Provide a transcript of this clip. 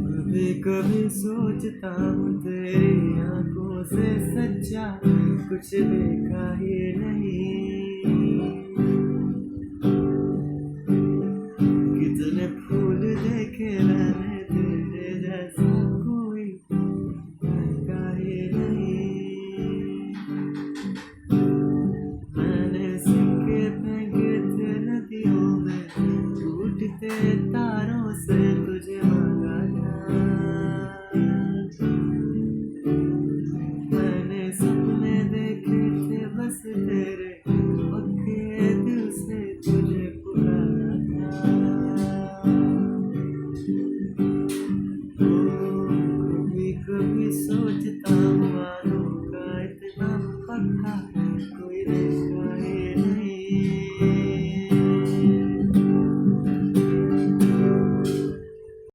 कभी कभी सोचता हूँ तेरी आंखों से सच्चा कुछ देखा ही नहीं। कितने फूल देखे मैंने तेरे जैसा कोई देखा ही नहीं। मैंने सिक्के फेंके थे नदियों में, टूटते तारों